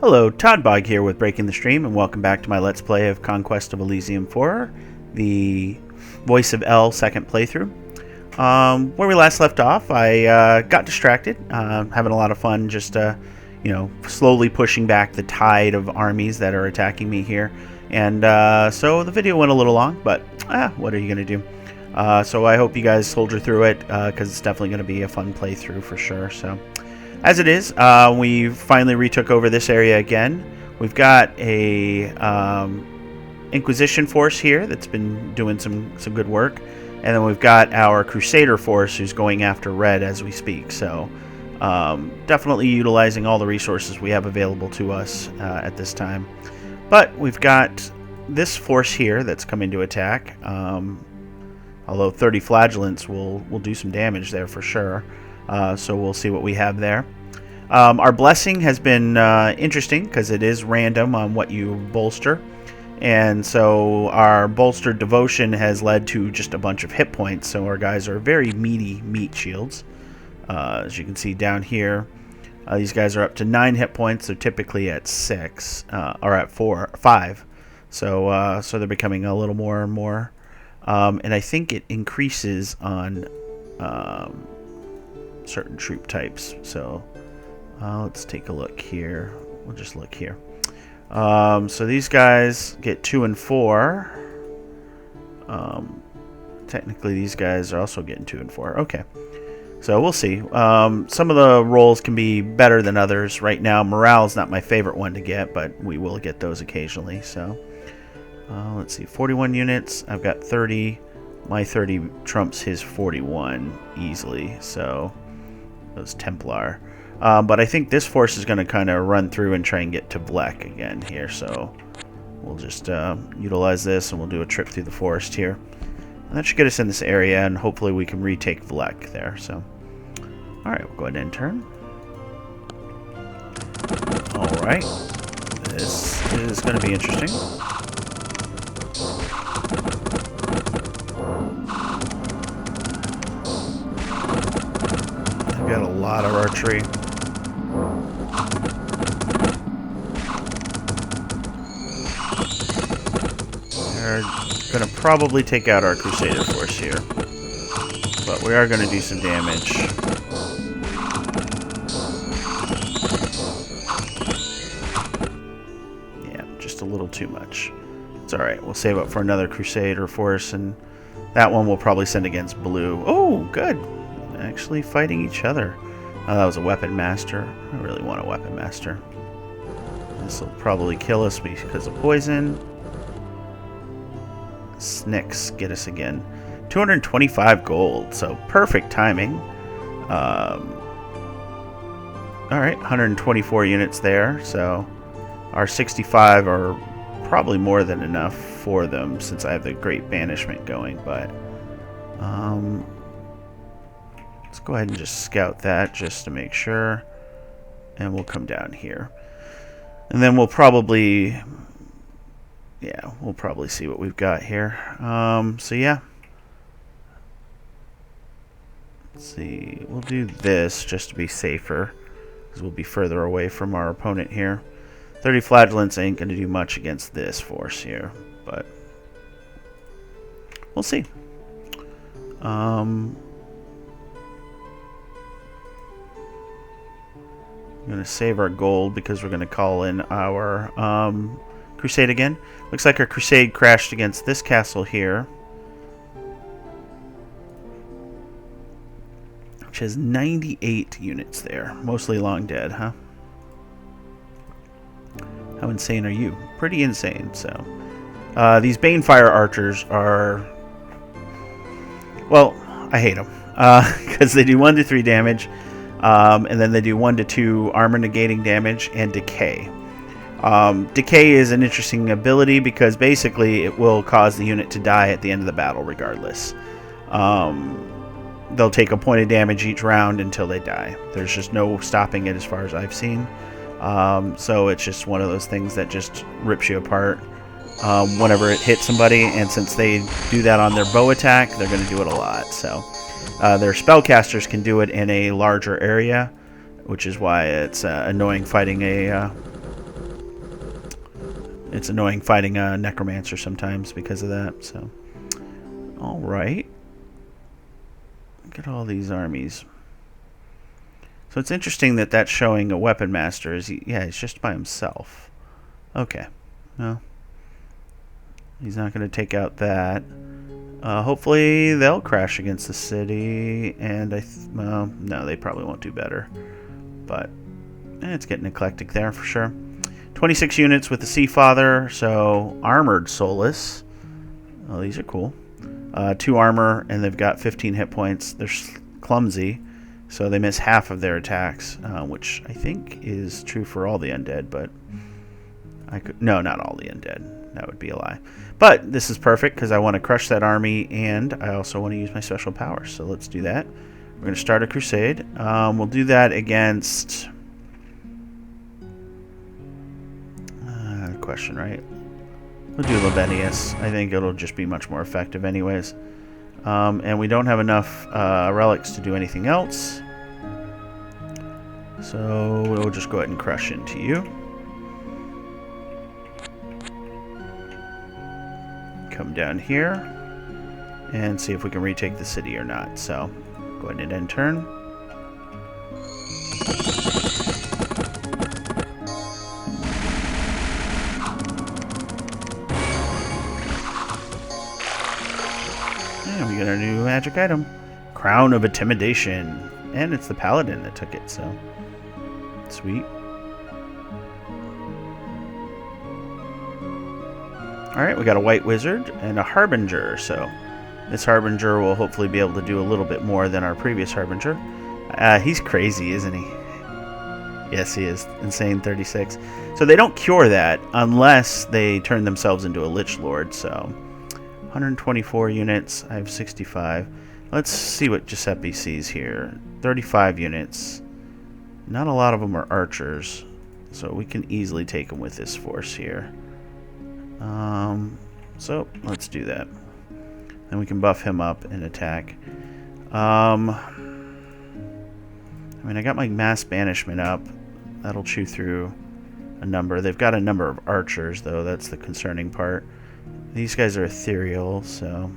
Hello, Toddbog here with Breaking the Stream, and welcome back to my Let's Play of Conquest of Elysium 4, the Voice of L second playthrough. Where we last left off, I got distracted, having a lot of fun just, slowly pushing back the tide of armies that are attacking me here. And so the video went a little long, but what are you going to do? So I hope you guys soldier through it, because it's definitely going to be a fun playthrough for sure. So, as it is, we finally retook over this area again. We've got a Inquisition force here that's been doing some good work, and then we've got our Crusader force who's going after Red as we speak. So definitely utilizing all the resources we have available to us at this time. But we've got this force here that's coming to attack. Although 30 flagellants will do some damage there for sure. So we'll see what we have there. Our blessing has been interesting because it is random on what you bolster. And so our bolstered devotion has led to just a bunch of hit points. So our guys are very meaty meat shields. As you can see down here, these guys are up to 9 hit points. They're typically at 6 or at 5. So they're becoming a little more and more. And I think it increases on certain troop types. So let's take a look here. We'll just look here. So these guys get 2 and 4. Technically these guys are also getting 2 and 4. Okay, so we'll see. Some of the rolls can be better than others. Right now morale is not my favorite one to get, but we will get those occasionally. So let's see, 41 units. I've got 30. My 30 trumps his 41 easily. So those Templar. But I think this force is going to kind of run through and try and get to Vlek again here. So we'll just utilize this and we'll do a trip through the forest here. And that should get us in this area, and hopefully we can retake Vlek there. So, alright, we'll go ahead and turn. Alright. This is going to be interesting. I've got a lot of archery. We're going to probably take out our Crusader force here, but we are going to do some damage. Yeah, just a little too much. It's alright, we'll save up for another Crusader force, and that one we'll probably send against blue. Oh, good! Actually fighting each other. Oh, that was a weapon master. I really want a weapon master. This will probably kill us because of poison. Snicks get us again. 225 gold, so perfect timing. Alright, 124 units there, so our 65 are probably more than enough for them since I have the Great Banishment going, but let's go ahead and just scout that just to make sure, and we'll come down here. And then we'll probably see what we've got here. So yeah. Let's see. We'll do this just to be safer, because we'll be further away from our opponent here. 30 flagellants ain't going to do much against this force here, but we'll see. I'm going to save our gold because we're going to call in our Crusade again. Looks like our Crusade crashed against this castle here, which has 98 units there. Mostly long dead, huh? How insane are you? Pretty insane, so. These Banefire archers are... Well, I hate them. Because they do 1 to 3 damage. And then they do 1 to 2 armor negating damage and decay. Decay is an interesting ability because basically it will cause the unit to die at the end of the battle regardless. They'll take a point of damage each round until they die. There's just no stopping it as far as I've seen. So it's just one of those things that just rips you apart whenever it hits somebody, and since they do that on their bow attack, they're going to do it a lot. So their spellcasters can do it in a larger area, which is why it's annoying fighting a It's annoying fighting a necromancer sometimes because of that. So, all right. Look at all these armies. So it's interesting that that's showing a weapon master. Yeah, he's just by himself. Okay. No. He's not going to take out that. Hopefully they'll crash against the city, and no, they probably won't do better. But it's getting eclectic there for sure. 26 units with the Sea Father, so armored Solus. Oh, these are cool. 2 armor, and they've got 15 hit points. They're clumsy, so they miss half of their attacks, which I think is true for all the undead, but no, not all the undead. That would be a lie. But this is perfect because I want to crush that army, and I also want to use my special powers. So let's do that. We're going to start a crusade. We'll do that against... question, right? We'll do Lavenius. I think it'll just be much more effective anyways. And we don't have enough relics to do anything else. So we'll just go ahead and crush into you. Come down here and see if we can retake the city or not. So go ahead and end turn. And we get our new magic item, Crown of Intimidation, and it's the paladin that took it. So sweet. Alright, we got a white wizard and a harbinger, so this harbinger will hopefully be able to do a little bit more than our previous harbinger. He's crazy, isn't he? Yes, he is. Insane 36. So they don't cure that unless they turn themselves into a lich lord, so 124 units, I have 65. Let's see what Giuseppe sees here. 35 units. Not a lot of them are archers, so we can easily take them with this force here. So let's do that. Then we can buff him up and attack. I mean, I got my mass banishment up. That'll chew through a number. They've got a number of archers, though. That's the concerning part. These guys are ethereal, so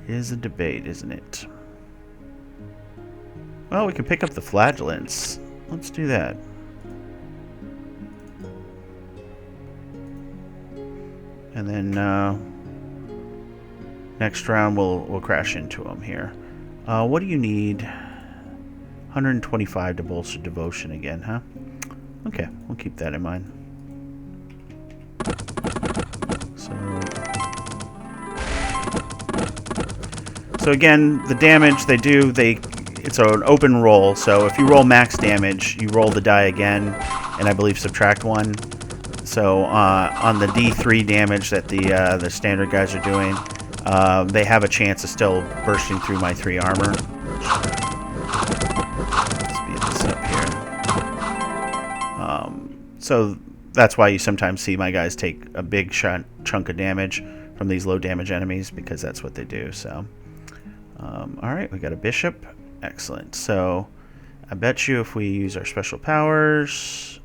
it is a debate, isn't it? Well, we can pick up the flagellants. Let's do that. And then next round we'll crash into them here. What do you need? 125 to bolster devotion again, huh? Okay, we'll keep that in mind. So again, the damage they do, it's an open roll. So if you roll max damage, you roll the die again, and I believe subtract 1. So on the D3 damage that the standard guys are doing, they have a chance of still bursting through my 3 armor. Let's speed this up here. So that's why you sometimes see my guys take a big chunk of damage from these low damage enemies, because that's what they do. So, all right, we got a bishop. Excellent. So I bet you if we use our special powers...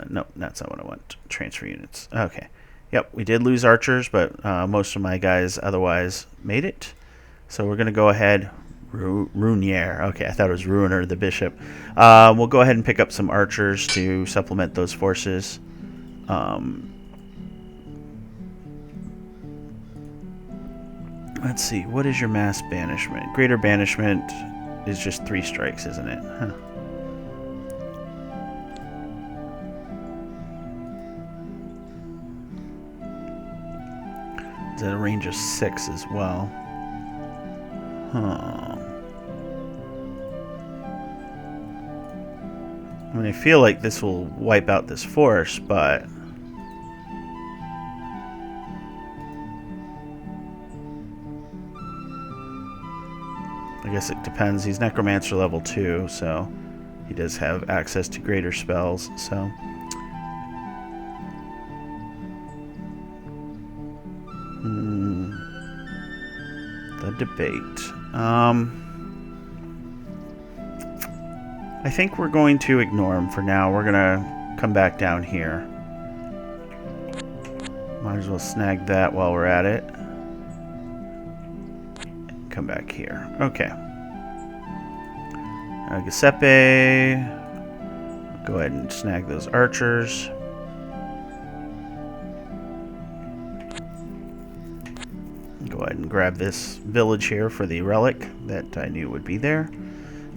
no, that's not what I want. Transfer units. Okay. Yep, we did lose archers, but most of my guys otherwise made it. So we're going to go ahead. Runier. Okay, I thought it was Ruiner, the bishop. We'll go ahead and pick up some archers to supplement those forces. Let's see. What is your mass banishment? Greater banishment is just 3 strikes, isn't it? Huh. It's at a range of 6 as well. Huh. I mean, I feel like this will wipe out this force, but... I guess it depends. He's Necromancer level 2, so he does have access to greater spells, so... The debate. I think we're going to ignore him for now. We're gonna come back down here. Might as well snag that while we're at it. Come back here. Okay. Giuseppe. Go ahead and snag those archers. Go ahead and grab this village here for the relic that I knew would be there.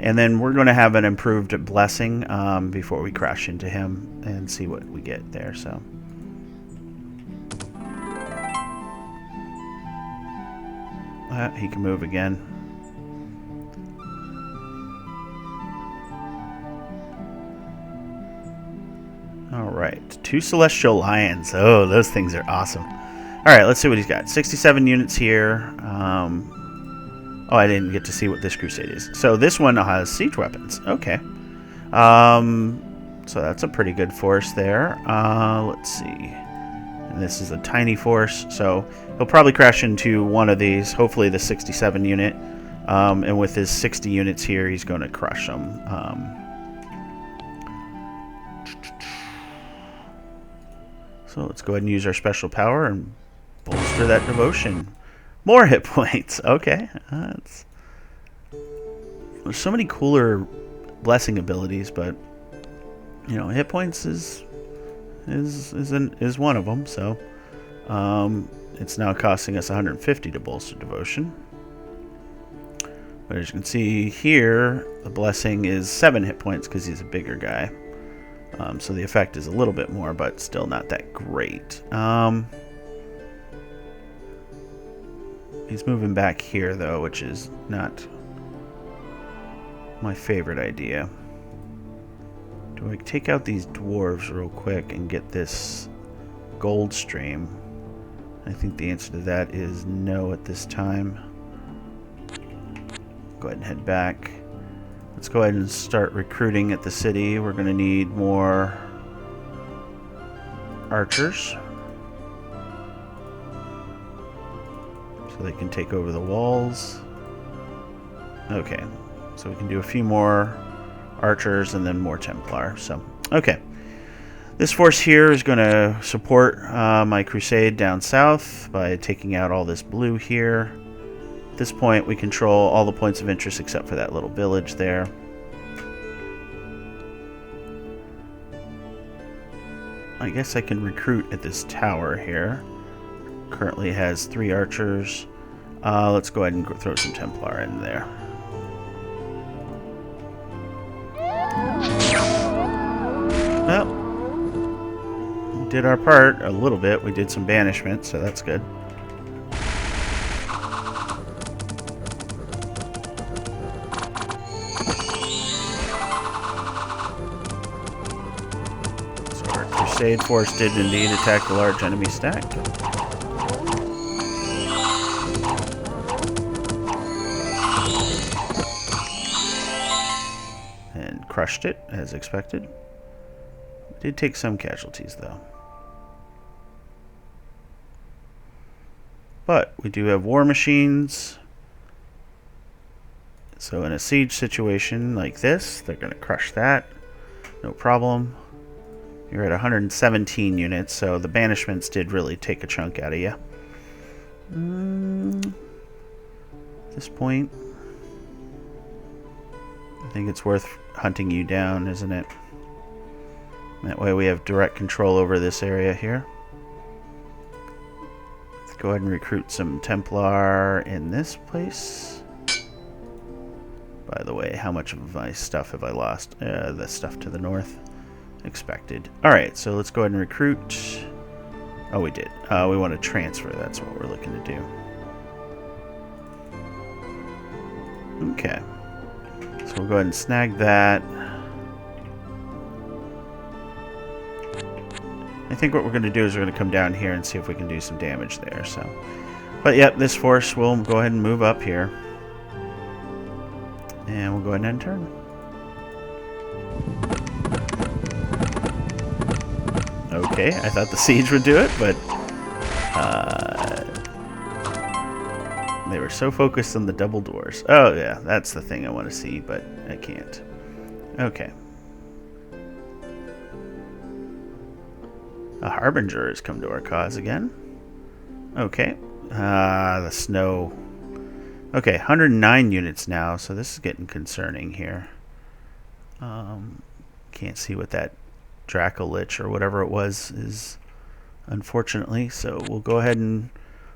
And then we're going to have an improved blessing before we crash into him and see what we get there. So, he can move again. Alright, 2 Celestial Lions. Oh, those things are awesome. Alright, let's see what he's got. 67 units here. Oh, I didn't get to see what this crusade is. So this one has siege weapons. Okay. So that's a pretty good force there. Let's see. And this is a tiny force, so he'll probably crash into one of these, hopefully the 67 unit. And with his 60 units here, he's going to crush them. So let's go ahead and use our special power and bolster that devotion. More hit points. Okay. There's so many cooler blessing abilities, but you know, hit points is one of them. So it's now costing us 150 to bolster devotion. But as you can see here, the blessing is 7 hit points because he's a bigger guy. So the effect is a little bit more, but still not that great. He's moving back here, though, which is not my favorite idea. Do I take out these dwarves real quick and get this gold stream? I think the answer to that is no at this time. Go ahead and head back. Let's go ahead and start recruiting at the city. We're going to need more archers so they can take over the walls. Okay, so we can do a few more archers and then more Templar. So, okay. This force here is going to support my crusade down south by taking out all this blue here. At this point, we control all the points of interest except for that little village there. I guess I can recruit at this tower here. Currently has 3 archers. Let's go ahead and throw some Templar in there. Well, we did our part a little bit. We did some banishment, so that's good. So our Crusade force did indeed attack the large enemy stack. And crushed it, as expected. Did take some casualties, though. But we do have war machines. So in a siege situation like this, they're going to crush that. No problem. You're at 117 units, so the banishments did really take a chunk out of you. At this point, I think it's worth hunting you down, isn't it? That way we have direct control over this area here. Let's go ahead and recruit some Templar in this place. By the way, how much of my stuff have I lost? The stuff to the north. Expected. Alright, so let's go ahead and recruit. Oh, we did. We want to transfer. That's what we're looking to do. Okay. So we'll go ahead and snag that. I think what we're going to do is we're going to come down here and see if we can do some damage there. So, but yep, this force will go ahead and move up here. And we'll go ahead and end turn. Okay, I thought the siege would do it, but they were so focused on the double doors. Oh yeah, that's the thing I want to see, but I can't. Okay. A Harbinger has come to our cause again. Okay. The snow. Okay, 109 units now, so this is getting concerning here. Can't see what that Dracolich or whatever it was is, unfortunately, so we'll go ahead and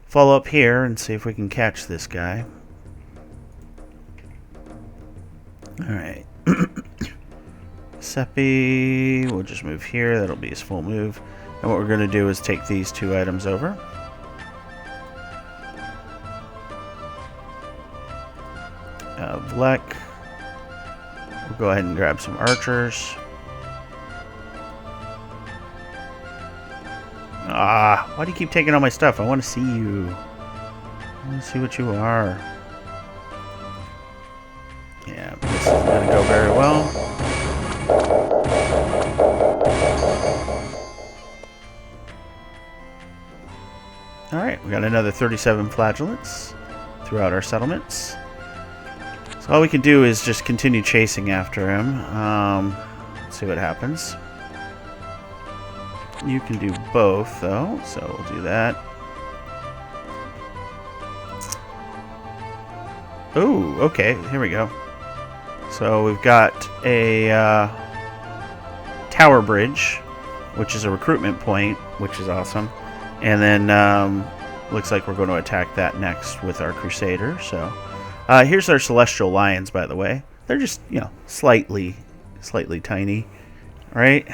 follow up here and see if we can catch this guy. Alright. Seppi, we'll just move here. That'll be his full move. And what we're going to do is take these 2 items over. Vlek. We'll go ahead and grab some archers. Why do you keep taking all my stuff? I want to see you. I want to see what you are. Yeah, this is going to go very well. Alright, we got another 37 flagellants throughout our settlements. So all we can do is just continue chasing after him. Let's see what happens. You can do both, though, so we'll do that. Ooh, okay, here we go. So we've got a tower bridge, which is a recruitment point, which is awesome. And then looks like we're going to attack that next with our Crusader. So here's our Celestial Lions, by the way. They're just, you know, slightly tiny, right?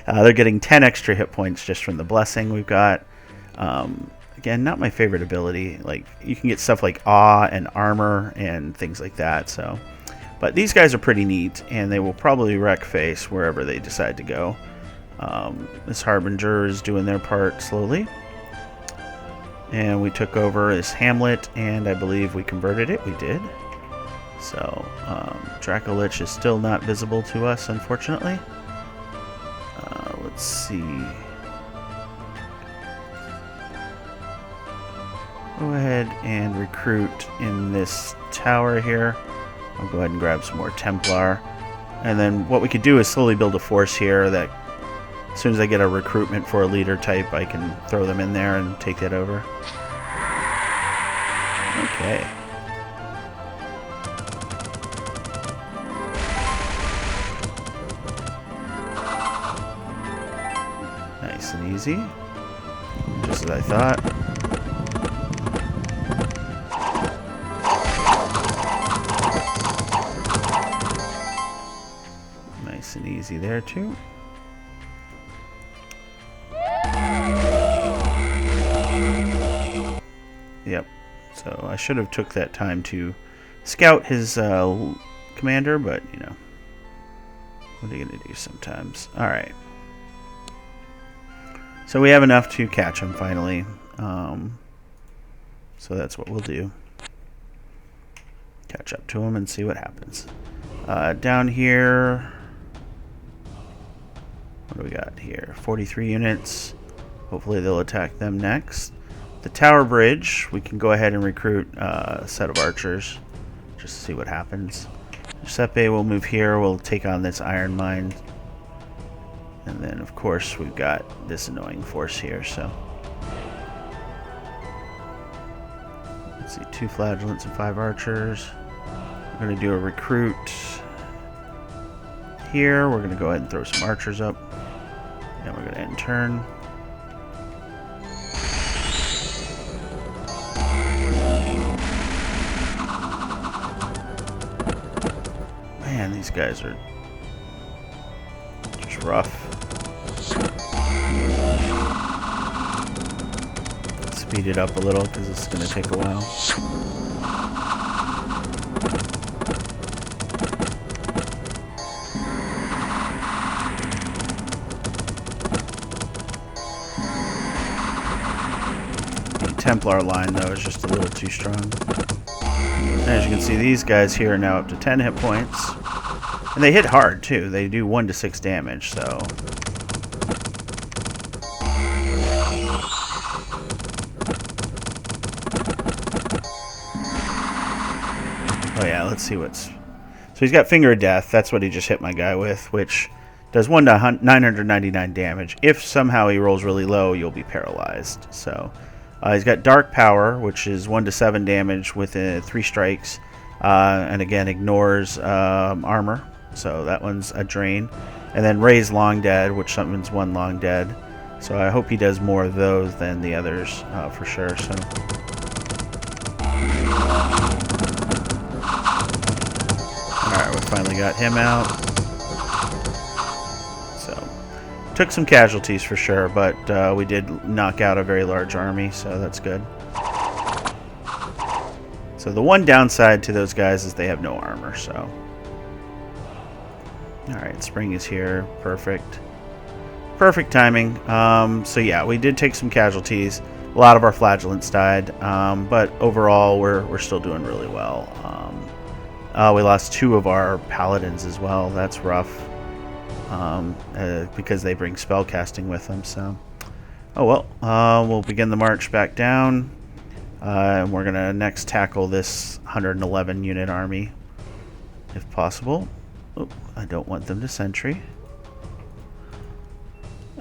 They're getting 10 extra hit points just from the blessing we've got. Again, not my favorite ability. Like, you can get stuff like awe and armor and things like that. So, but these guys are pretty neat, and they will probably wreck face wherever they decide to go. This Harbinger is doing their part slowly. And we took over this hamlet, and I believe we converted it. We did. So, Dracolich is still not visible to us, unfortunately. Let's see. Go ahead and recruit in this tower here. I'll go ahead and grab some more Templar. And then what we could do is slowly build a force here that as soon as I get a recruitment for a leader type, I can throw them in there and take that over. Okay. Nice and easy. Just as I thought. Nice and easy there too. Yep. So I should have took that time to scout his commander, but you know, what are you gonna do sometimes? All right. So we have enough to catch him finally. So that's what we'll do. Catch up to him and see what happens. Down here, what do we got here? 43 units. Hopefully they'll attack them next. The tower bridge, we can go ahead and recruit a set of archers just to see what happens. Giuseppe will move here. We'll take on this iron mine. And then, of course, we've got this annoying force here, so. Let's see, 2 flagellants and 5 archers. We're going to do a recruit here. We're going to go ahead and throw some archers up. And we're going to end turn. Man, these guys are just rough. Speed it up a little because it's going to take a while. The Templar line, though, is just a little too strong. As you can see, these guys here are now up to 10 hit points. And they hit hard, too. They do 1 to 6 damage, so. Oh, yeah, let's see what's. So he's got Finger of Death. That's what he just hit my guy with, which Does 1 to 999 damage. If somehow he rolls really low, you'll be paralyzed. So he's got Dark Power, which is 1 to 7 damage with 3 strikes. And again, ignores armor. So that one's a drain. And then Raise Long Dead, which summons 1 Long Dead. So I hope he does more of those than the others for sure. So. Alright, we finally got him out. So, took some casualties for sure, but we did knock out a very large army, so that's good. So the one downside to those guys is they have no armor, so. Alright, spring is here. Perfect. Perfect timing. So yeah, we did take some casualties. A lot of our flagellants died, but overall we're still doing really well. We lost 2 of our paladins as well. That's rough, because they bring spell casting with them. So, oh well. We'll begin the march back down, and we're gonna next tackle this 111 unit army, if possible. Oh, I don't want them to sentry.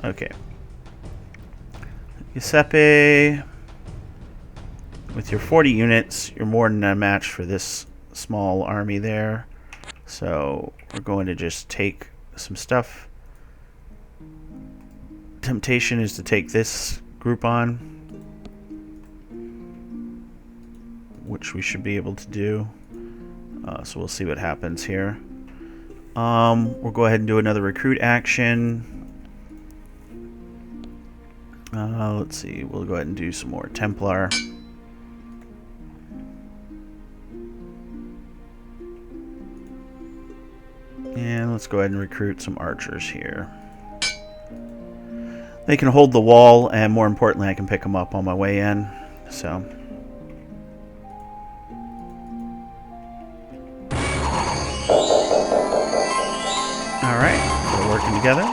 Okay. Giuseppe, with your 40 units, you're more than a match for this small army there. So we're going to just take some stuff. Temptation is to take this group on, which we should be able to do. So we'll see what happens here. We'll go ahead and do another recruit action. Let's see, we'll go ahead and do some more Templar. And let's go ahead and recruit some archers here. They can hold the wall, and more importantly, I can pick them up on my way in. So. Alright, we're working together.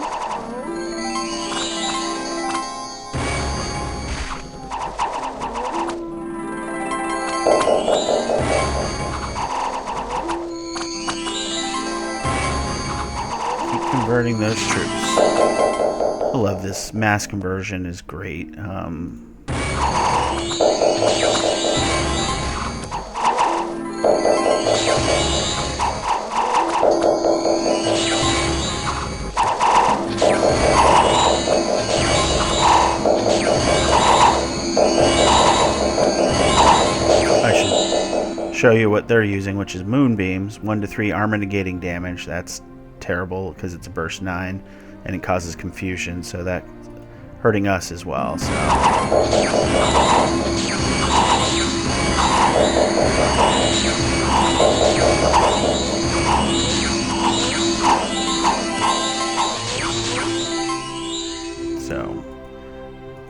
Converting those troops. I love this. Mass conversion is great. I should show you what they're using, which is moonbeams. 1 to 3 armor negating damage. That's terrible because it's a burst 9 and it causes confusion, so that's hurting us as well. So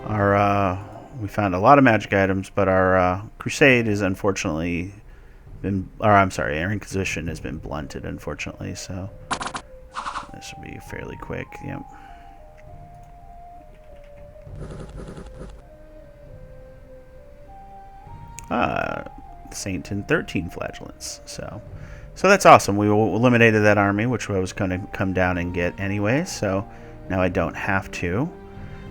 our we found a lot of magic items, but our crusade is unfortunately been, or I'm sorry, our Inquisition has been blunted, unfortunately, so this will be fairly quick. Yep. Saint and 13 flagellants. So that's awesome. We eliminated that army, which I was going to come down and get anyway. So now I don't have to.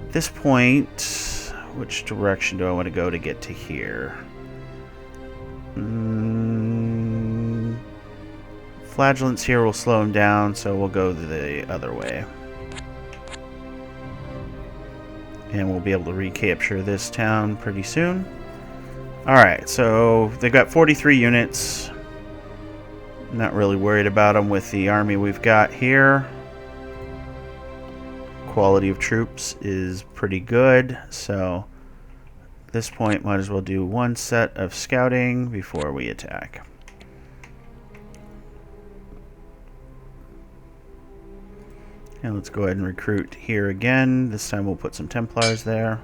At this point, which direction do I want to go to get to here? Flagellants here will slow him down, so we'll go the other way. And we'll be able to recapture this town pretty soon. Alright, so they've got 43 units. Not really worried about them with the army we've got here. Quality of troops is pretty good, so at this point might as well do one set of scouting before we attack. And let's go ahead and recruit here again. This time we'll put some Templars there,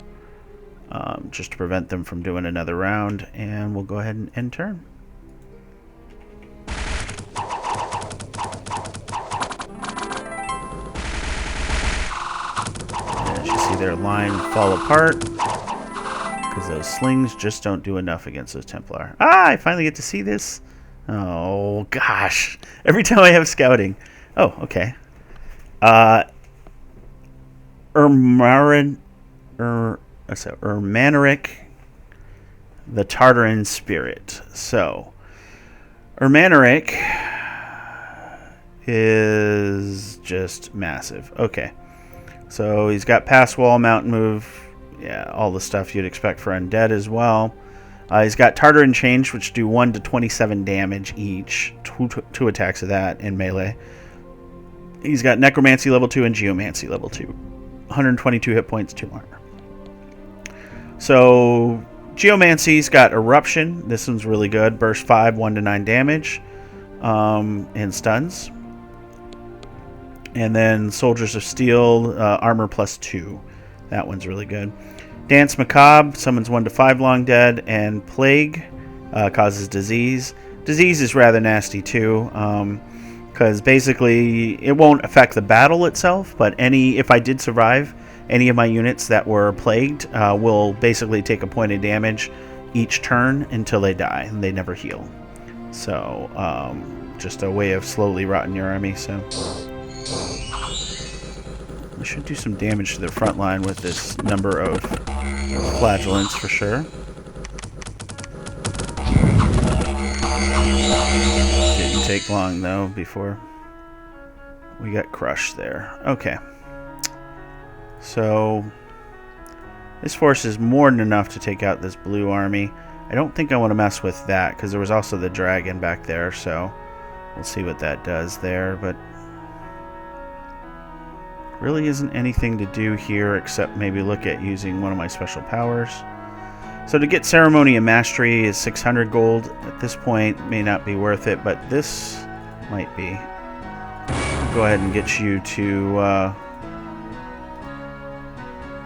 just to prevent them from doing another round. And we'll go ahead and end turn. As you see their line fall apart, because those slings just don't do enough against those Templar. Ah, I finally get to see this. Oh, gosh. Every time I have scouting. Oh, okay. Uh, Ermaneric, the Tartaran Spirit. So, Ermaneric is just massive. Okay. So, he's got pass wall, mountain move, yeah, all the stuff you'd expect for undead as well. He's got Tartaran Change, which do 1 to 27 damage each. Two attacks of that in melee. He's got Necromancy level 2 and Geomancy level 2. 122 hit points, 2 armor. So, Geomancy's got Eruption. This one's really good. Burst 5, 1 to 9 damage. And stuns. And then Soldiers of Steel, armor plus 2. That one's really good. Dance Macabre summons 1 to 5 long dead. And Plague causes disease. Disease is rather nasty too. Because basically it won't affect the battle itself, but if I did survive, any of my units that were plagued will basically take a point of damage each turn until they die, and they never heal. So, just a way of slowly rotting your army. So, we should do some damage to their front line with this number of flagellants for sure. Didn't take long though before we got crushed there. Okay. So this force is more than enough to take out this blue army. I don't think I want to mess with that because there was also the dragon back there, so we'll see what that does there, but really isn't anything to do here except maybe look at using one of my special powers. So to get Ceremony and Mastery is 600 gold. At this point, may not be worth it, but this might be. I'll go ahead and get you to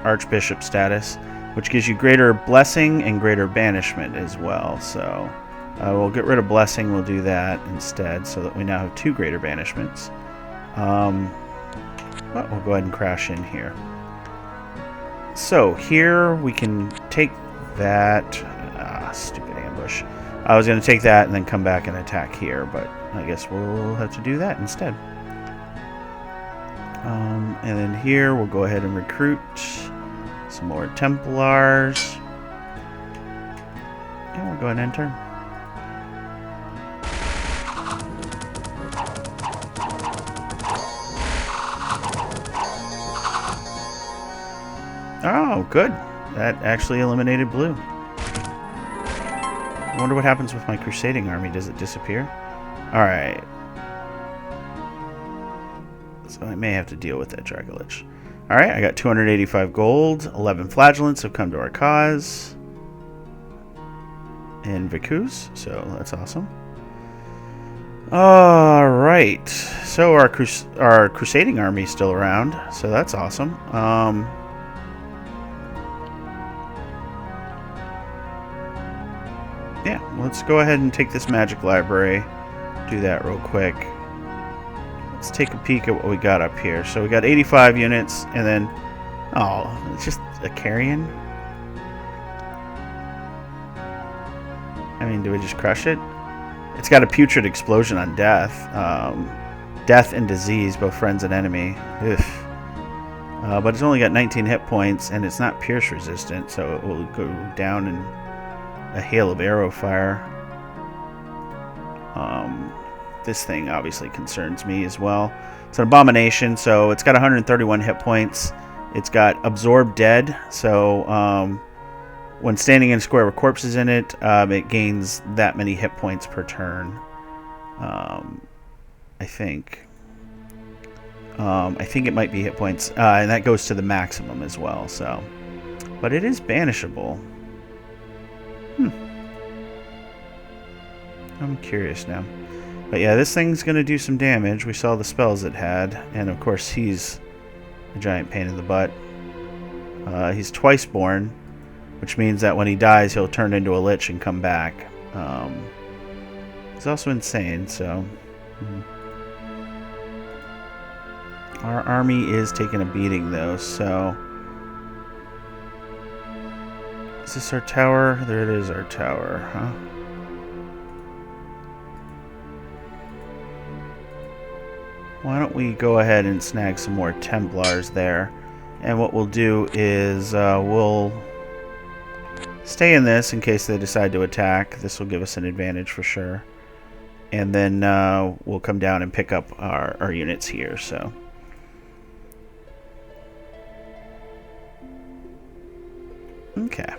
Archbishop status, which gives you greater Blessing and greater Banishment as well. So we'll get rid of Blessing. We'll do that instead so that we now have 2 greater banishments. But we'll go ahead and crash in here. So here we can take that. Stupid ambush. I was going to take that and then come back and attack here, but I guess we'll have to do that instead. And then here we'll go ahead and recruit some more Templars. And we'll go ahead and enter. Oh, good. That actually eliminated blue. I wonder what happens with my Crusading army. Does it disappear? Alright. So I may have to deal with that Dragolich. Alright, I got 285 gold. 11 flagellants have come to our cause. And Vicus, so that's awesome. Alright. So our Crusading army is still around, so that's awesome. Yeah, let's go ahead and take this magic library. Do that real quick. Let's take a peek at what we got up here. So we got 85 units, and then... Oh, it's just a carrion? I mean, do we just crush it? It's got a putrid explosion on death. Death and disease, both friends and enemy. But it's only got 19 hit points, and it's not pierce resistant, so it will go down in a hail of arrow fire. This thing obviously concerns me as well. It's an abomination, so it's got 131 hit points. It's got absorb dead, so when standing in a square with corpses in it, it gains that many hit points per turn. I think it might be hit points, and that goes to the maximum as well. So, but it is banishable. I'm curious now. But yeah, this thing's going to do some damage. We saw the spells it had. And of course, he's a giant pain in the butt. He's twice born, which means that when he dies, he'll turn into a lich and come back. He's also insane, so... Our army is taking a beating, though, so... Is this our tower? There it is, our tower, huh? why don't we go ahead and snag some more Templars there. And what we'll do is we'll stay in this in case they decide to attack. This will give us an advantage for sure. And then we'll come down and pick up our units here. So okay.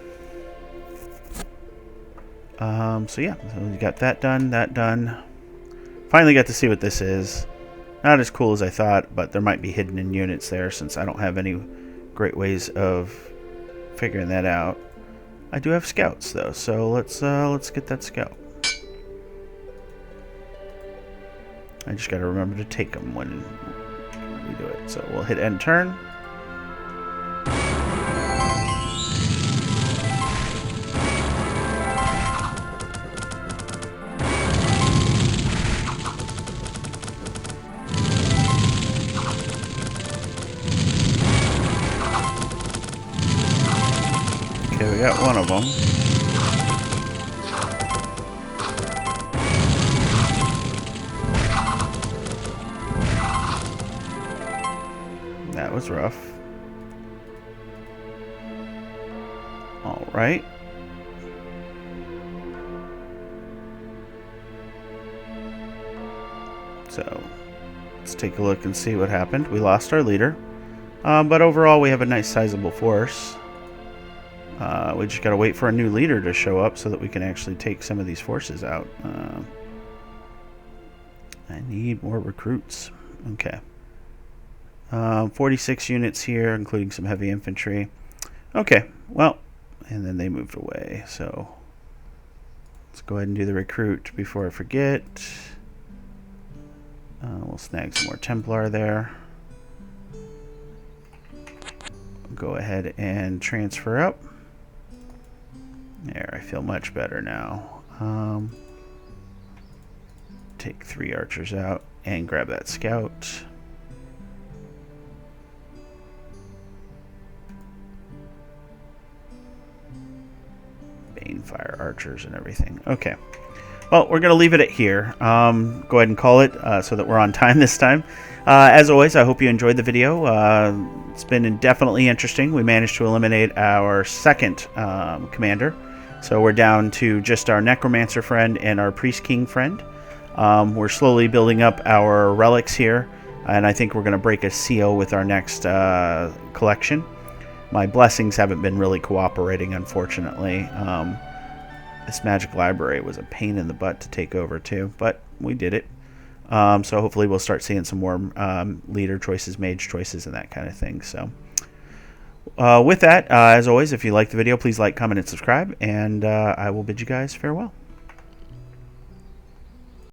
So yeah, so we got that done. Finally got to see what this is. Not as cool as I thought, but there might be hidden in units there since I don't have any great ways of figuring that out. I do have scouts though, so let's get that scout. I just got to remember to take them when we do it. So we'll hit end turn. Okay, we got one of them. That was rough. All right. So let's take a look and see what happened. We lost our leader, but overall we have a nice sizable force. We just got to wait for a new leader to show up so that we can actually take some of these forces out. I need more recruits. Okay. 46 units here, including some heavy infantry. Okay, well, and then they moved away. So let's go ahead and do the recruit before I forget. We'll snag some more Templar there. Go ahead and transfer up. There, I feel much better now. Take 3 archers out and grab that scout. Fire archers and everything. Okay. Well, we're going to leave it at here. Go ahead and call it so that we're on time this time. As always, I hope you enjoyed the video. It's been definitely interesting. We managed to eliminate our second commander. So we're down to just our necromancer friend and our priest king friend. We're slowly building up our relics here. And I think we're going to break a seal with our next collection. My blessings haven't been really cooperating, unfortunately. This magic library was a pain in the butt to take over, too. But we did it. So hopefully we'll start seeing some more leader choices, mage choices, and that kind of thing. So with that, as always, if you liked the video, please like, comment, and subscribe. And I will bid you guys farewell.